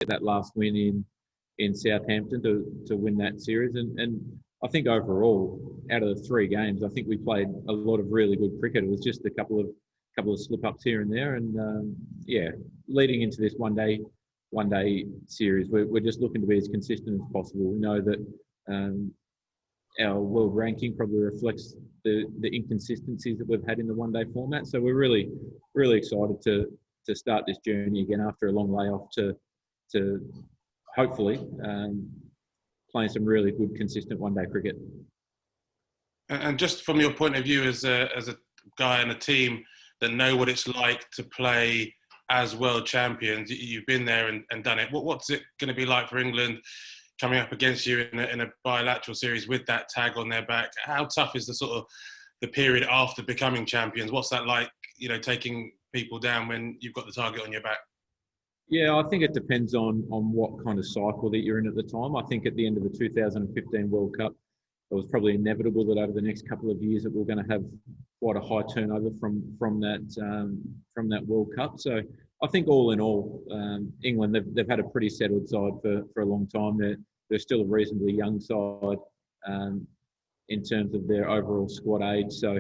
that last win in Southampton to win that series. And I think overall, out of the 3 games, I think we played a lot of really good cricket. It was just a couple of slip-ups here and there. And, leading into this one day series, we're just looking to be as consistent as possible. We know that our world ranking probably reflects the inconsistencies that we've had in the one-day format. So we're really, really excited to start this journey again after a long layoff to hopefully playing some really good, consistent one-day cricket. And just from your point of view as a guy and a team that know what it's like to play as world champions, you've been there and done it. What's it going to be like for England coming up against you in a bilateral series with that tag on their back? How tough is the period after becoming champions? What's that like, taking people down when you've got the target on your back? Yeah, I think it depends on what kind of cycle that you're in at the time. I think at the end of the 2015 World Cup, it was probably inevitable that over the next couple of years that we're going to have quite a high turnover from that World Cup. So I think all in all, England, they've had a pretty settled side for a long time. They're still a reasonably young side in terms of their overall squad age. So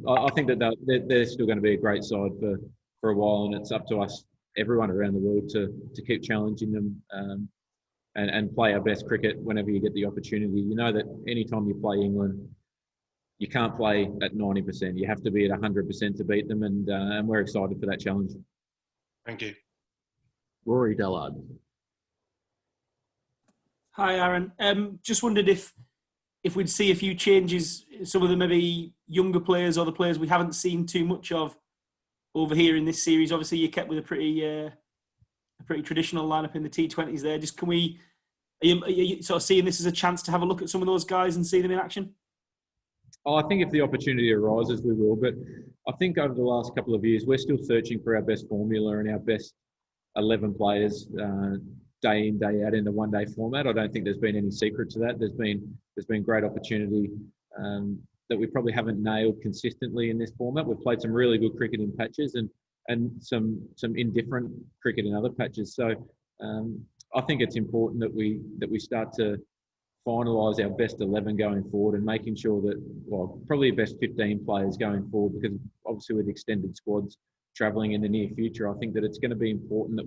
I think that they're still going to be a great side for a while, and it's up to us, everyone around the world, to keep challenging them and play our best cricket whenever you get the opportunity. You know that anytime you play England, you can't play at 90%. You have to be at 100% to beat them, and we're excited for that challenge. Thank you. Rory Dallard. Hi, Aaron. Just wondered if we'd see a few changes, some of the maybe younger players or the players we haven't seen too much of over here in this series. Obviously, you kept with a pretty traditional lineup in the T20s there. Just are you sort of seeing this as a chance to have a look at some of those guys and see them in action? I think if the opportunity arises, we will. But I think over the last couple of years, we're still searching for our best formula and our best 11 players day in, day out in the one-day format. I don't think there's been any secret to that. There's been great opportunity that we probably haven't nailed consistently in this format. We've played some really good cricket in patches and some indifferent cricket in other patches. So I think it's important that we start to finalise our best 11 going forward and making sure that, probably best 15 players going forward, because obviously with extended squads travelling in the near future, I think that it's going to be important that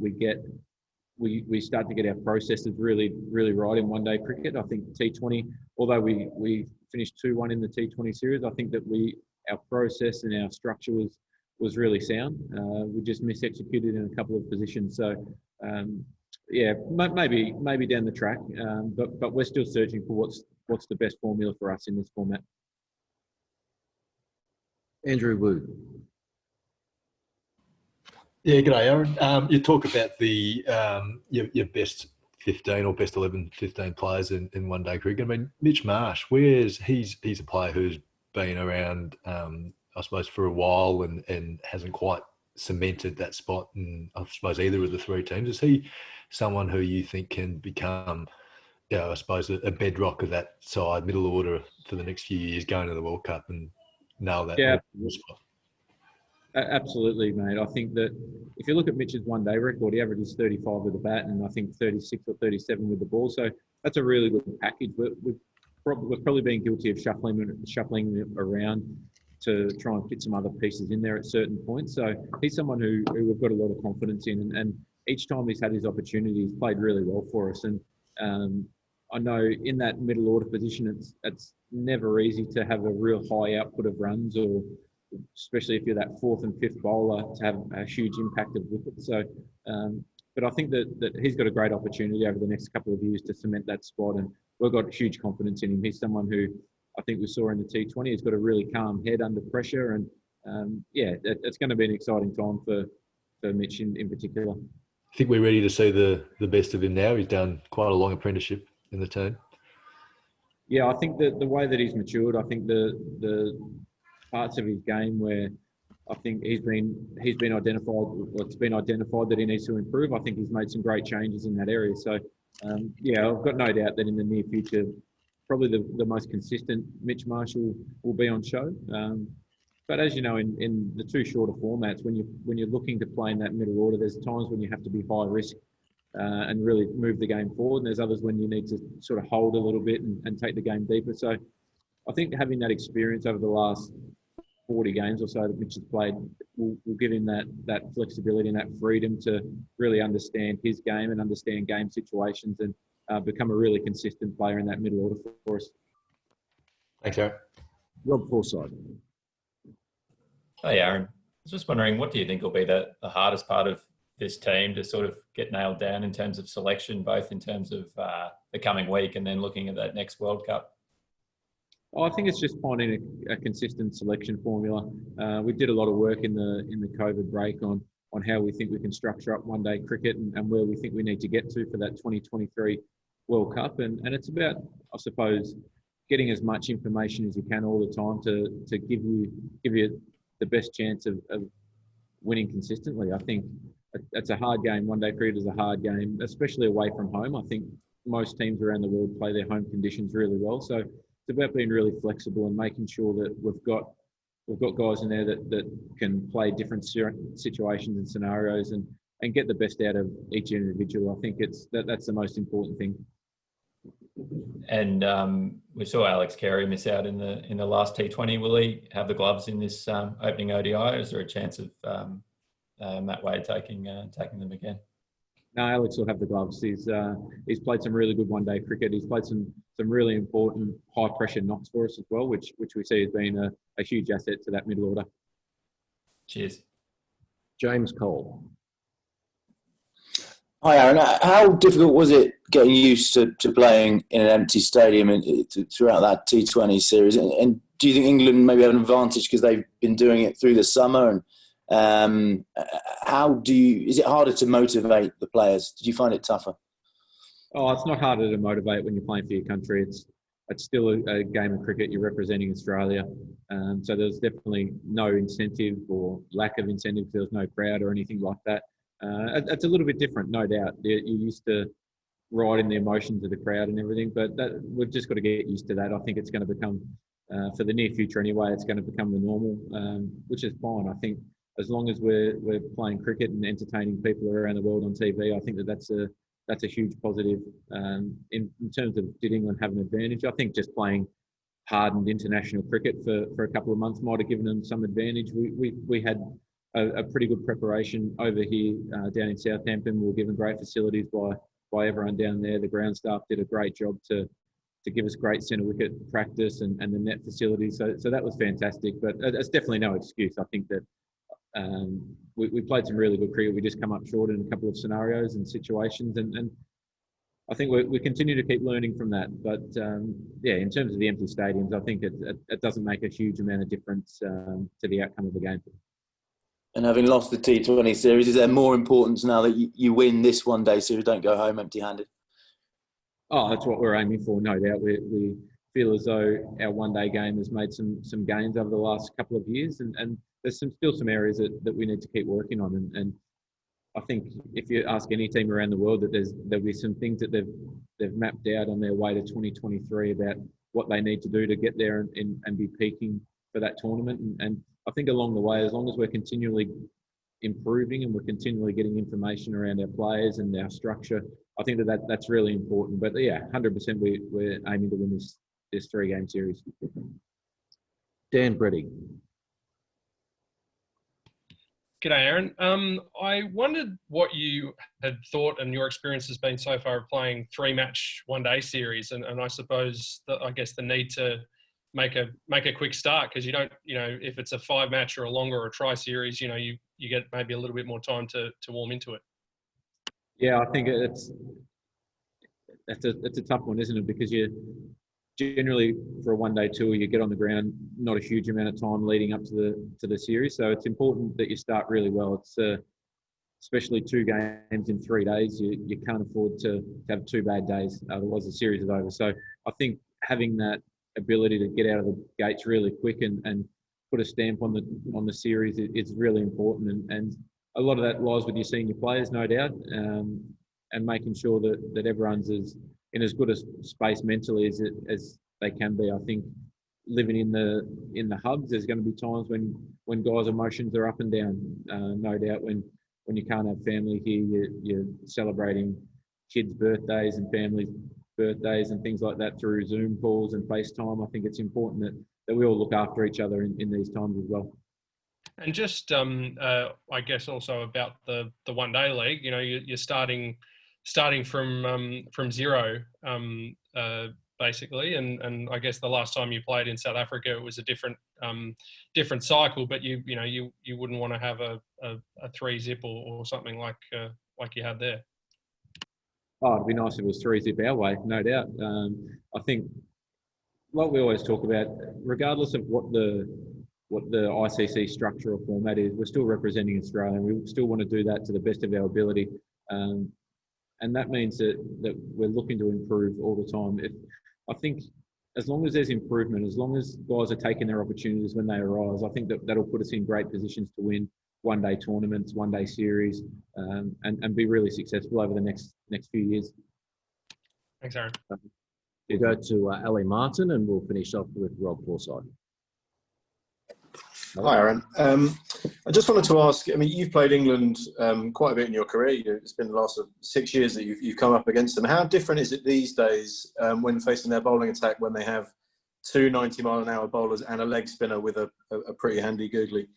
we start to get our processes really, really right in one-day cricket. I think T20, although we finished 2-1 in the T20 series, I think that our process and our structure was really sound. We just mis-executed in a couple of positions. So, maybe down the track, but we're still searching for what's the best formula for us in this format. Andrew Wu. Yeah, g'day, Aaron. You talk about the your best 15 or best 11, 15 players in one-day cricket. I mean, Mitch Marsh, he's a player who's been around, I suppose, for a while and hasn't quite cemented that spot in, I suppose, either of the 3 teams. Is he someone who you think can become, I suppose, a bedrock of that side, middle order for the next few years, going to the World Cup and nail that spot? Absolutely, mate. I think that if you look at Mitch's one-day record, he averages 35 with the bat and I think 36 or 37 with the ball. So that's a really good package. We've probably been guilty of shuffling around to try and fit some other pieces in there at certain points. So he's someone who we've got a lot of confidence in, and each time he's had his opportunity, he's played really well for us. And I know in that middle order position, it's never easy to have a real high output of runs, or especially if you're that 4th and 5th bowler, to have a huge impact of wickets. So, but I think that he's got a great opportunity over the next couple of years to cement that spot, and we've got huge confidence in him. He's someone who I think we saw in the T20. He's got a really calm head under pressure, and it's going to be an exciting time for Mitch in particular. I think we're ready to see the best of him now. He's done quite a long apprenticeship in the team. Yeah, I think that the way that he's matured, I think the parts of his game where I think he's been identified, or it's been identified that he needs to improve, I think he's made some great changes in that area. So, I've got no doubt that in the near future, probably the most consistent Mitch Marsh will be on show. But as you know, in the 2 shorter formats, when you're looking to play in that middle order, there's times when you have to be high risk and really move the game forward. And there's others when you need to sort of hold a little bit and take the game deeper. So I think having that experience over the last 40 games or so that Mitch has played will give him that flexibility and that freedom to really understand his game and understand game situations and become a really consistent player in that middle order for us. Thanks, Aaron. Rob Forsyth. Hey, Aaron. I was just wondering, what do you think will be the hardest part of this team to sort of get nailed down in terms of selection, both in terms of the coming week and then looking at that next World Cup? I think it's just finding a consistent selection formula. We did a lot of work in the COVID break on how we think we can structure up one-day cricket and where we think we need to get to for that 2023 World Cup. And it's about, I suppose, getting as much information as you can all the time to give you the best chance of winning consistently. I think it's a hard game. One-day cricket is a hard game, especially away from home. I think most teams around the world play their home conditions really well. So it's about being really flexible and making sure that we've got guys in there that can play different situations and scenarios and get the best out of each individual. I think that's the most important thing. And we saw Alex Carey miss out in the last T20. Will he have the gloves in this opening ODI? Or is there a chance of Matt Wade taking them again? No, Alex will have the gloves. He's played some really good one-day cricket. He's played some really important high-pressure knocks for us as well, which we see as being a huge asset to that middle order. Cheers. James Cole. Hi, Aaron. How difficult was it getting used to playing in an empty stadium throughout that T20 series? And do you think England maybe have an advantage because they've been doing it through the summer? And is it harder to motivate the players? Did you find it tougher? Oh, it's not harder to motivate when you're playing for your country. It's still a game of cricket. You're representing Australia. So there's definitely no incentive or lack of incentive. There was no crowd or anything like that. It's a little bit different, no doubt. You're used to riding the emotions of the crowd and everything, but we've just got to get used to that. I think it's going to become, for the near future anyway, it's going to become the normal, which is fine. I think as long as we're playing cricket and entertaining people around the world on TV, I think that's a huge positive. In terms of did England have an advantage, I think just playing hardened international cricket for a couple of months might have given them some advantage. We had a pretty good preparation over here down in Southampton. We were given great facilities by everyone down there. The ground staff did a great job to give us great centre wicket practice and the net facilities. So that was fantastic. But it's definitely no excuse. I think that we played some really good cricket. We just come up short in a couple of scenarios and situations, and I think we continue to keep learning from that. But in terms of the empty stadiums, I think it doesn't make a huge amount of difference to the outcome of the game. And having lost the T20 series, is there more importance now that you win this one-day series, don't go home empty-handed? Oh, that's what we're aiming for, no doubt. We feel as though our one-day game has made some gains over the last couple of years, and there's still some areas that we need to keep working on. And I think if you ask any team around the world, that there'll be some things that they've mapped out on their way to 2023 about what they need to do to get there and be peaking for that tournament. And I think along the way, as long as we're continually improving and we're continually getting information around our players and our structure, I think that's really important. But yeah, 100% we're aiming to win this 3-game series. Dan Brady. G'day, Aaron. I wondered what you had thought and your experience has been so far of playing 3-match one-day series, and I suppose I guess the need to make a quick start, because you don't, if it's a 5-match or a longer or a tri-series, you get maybe a little bit more time to warm into it. Yeah, I think it's a tough one, isn't it? Because you generally, for a one-day tour, you get on the ground not a huge amount of time leading up to the series, so it's important that you start really well. It's especially 2 games in 3 days. You can't afford to have 2 bad days, otherwise the series is over. So I think having that ability to get out of the gates really quick and put a stamp on the series is really important, and a lot of that lies with your senior players, no doubt, and making sure that everyone's in as good a space mentally as they can be. I think living in the hubs, there's going to be times when guys' emotions are up and down. No doubt when when you can't have family here, you're celebrating kids' birthdays and families' birthdays and things like that through Zoom calls and FaceTime. I think it's important that we all look after each other in these times as well. And just, I guess, also about the one-day league. You know, you're starting from zero, basically. And I guess the last time you played in South Africa, it was a different cycle. But you wouldn't want to have a 3-zip or something like you had there. Oh, it'd be nice if it was 3-zip our way, no doubt. I think, like we always talk about, regardless of what the ICC structure or format is, we're still representing Australia, and we still want to do that to the best of our ability. And that means that we're looking to improve all the time. I think as long as there's improvement, as long as guys are taking their opportunities when they arise, I think that'll put us in great positions to win one-day tournaments, one-day series, and be really successful over the next few years. Thanks, Aaron. We'll go to Ali Martin, and we'll finish off with Rob Forsyth. Hi, Aaron. I just wanted to ask, I mean, you've played England quite a bit in your career. It's been the last 6 years that you've come up against them. How different is it these days when facing their bowling attack, when they have 2 90-mile-an-hour bowlers and a leg spinner with a pretty handy googly?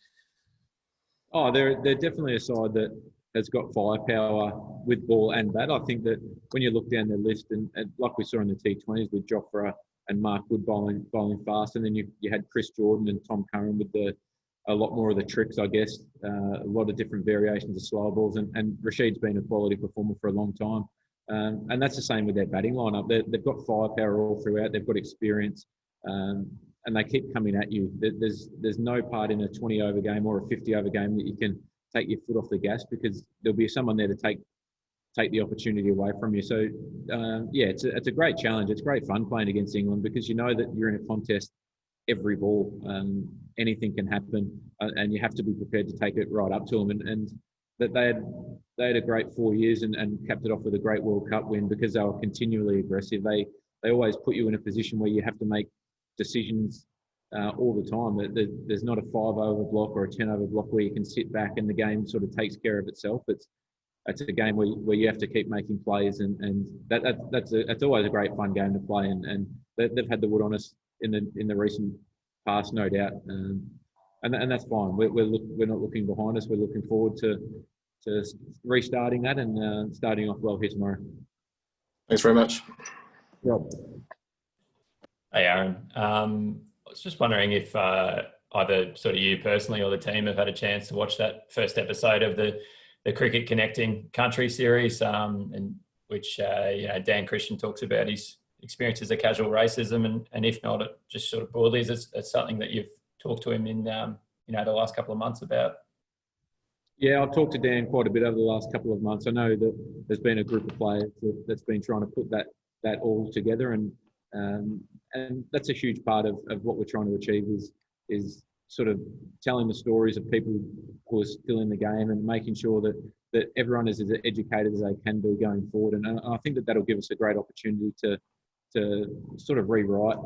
Oh, they're definitely a side that has got firepower with ball and bat. I think that when you look down their list, and like we saw in the T20s with Jofra and Mark Wood bowling fast, and then you had Chris Jordan and Tom Curran with a lot more of the tricks, I guess, a lot of different variations of slower balls, and Rashid's been a quality performer for a long time. And that's the same with their batting lineup. They've got firepower all throughout. They've got experience, and they keep coming at you. There's no part in a 20-over game or a 50-over game that you can take your foot off the gas, because there'll be someone there to take the opportunity away from you. So, yeah, it's a great challenge. It's great fun playing against England, because you know that you're in a contest every ball. Anything can happen, and you have to be prepared to take it right up to them. And that they had a great 4 years and capped it off with a great World Cup win, because they were continually aggressive. They always put you in a position where you have to make decisions all the time. There's not a 5-over block or a 10-over block where you can sit back and the game sort of takes care of itself. It's a game where you have to keep making plays, and that's always a great fun game to play. And they've had the wood on us in the recent past, no doubt. And that's fine. We're not looking behind us. We're looking forward to restarting that and starting off well here tomorrow. Thanks very much. Rob. Hey, Aaron. I was just wondering if either sort of you personally or the team have had a chance to watch that first episode of the Cricket Connecting Country series, and which Dan Christian talks about his experiences of casual racism, and if not, it just sort of broadly, is it something that you've talked to him in the last couple of months about? Yeah, I've talked to Dan quite a bit over the last couple of months. I know that there's been a group of players that's been trying to put that all together, and that's a huge part of what we're trying to achieve is sort of telling the stories of people who are still in the game and making sure that everyone is as educated as they can be going forward. And I think that'll give us a great opportunity to sort of rewrite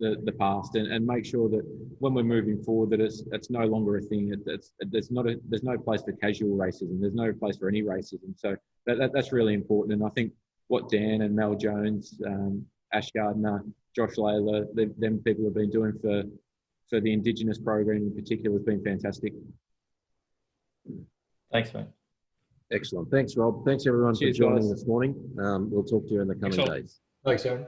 the past and make sure that when we're moving forward, that it's no longer a thing. There's no place for casual racism. There's no place for any racism. So that's really important. And I think what Dan and Mel Jones, Ash Gardner, Josh Layla, them people have been doing for the Indigenous program in particular has been fantastic. Thanks, mate. Excellent. Thanks, Rob. Thanks, everyone, Cheers, for joining guys. this morning. We'll talk to you in the coming days. Thanks, Aaron.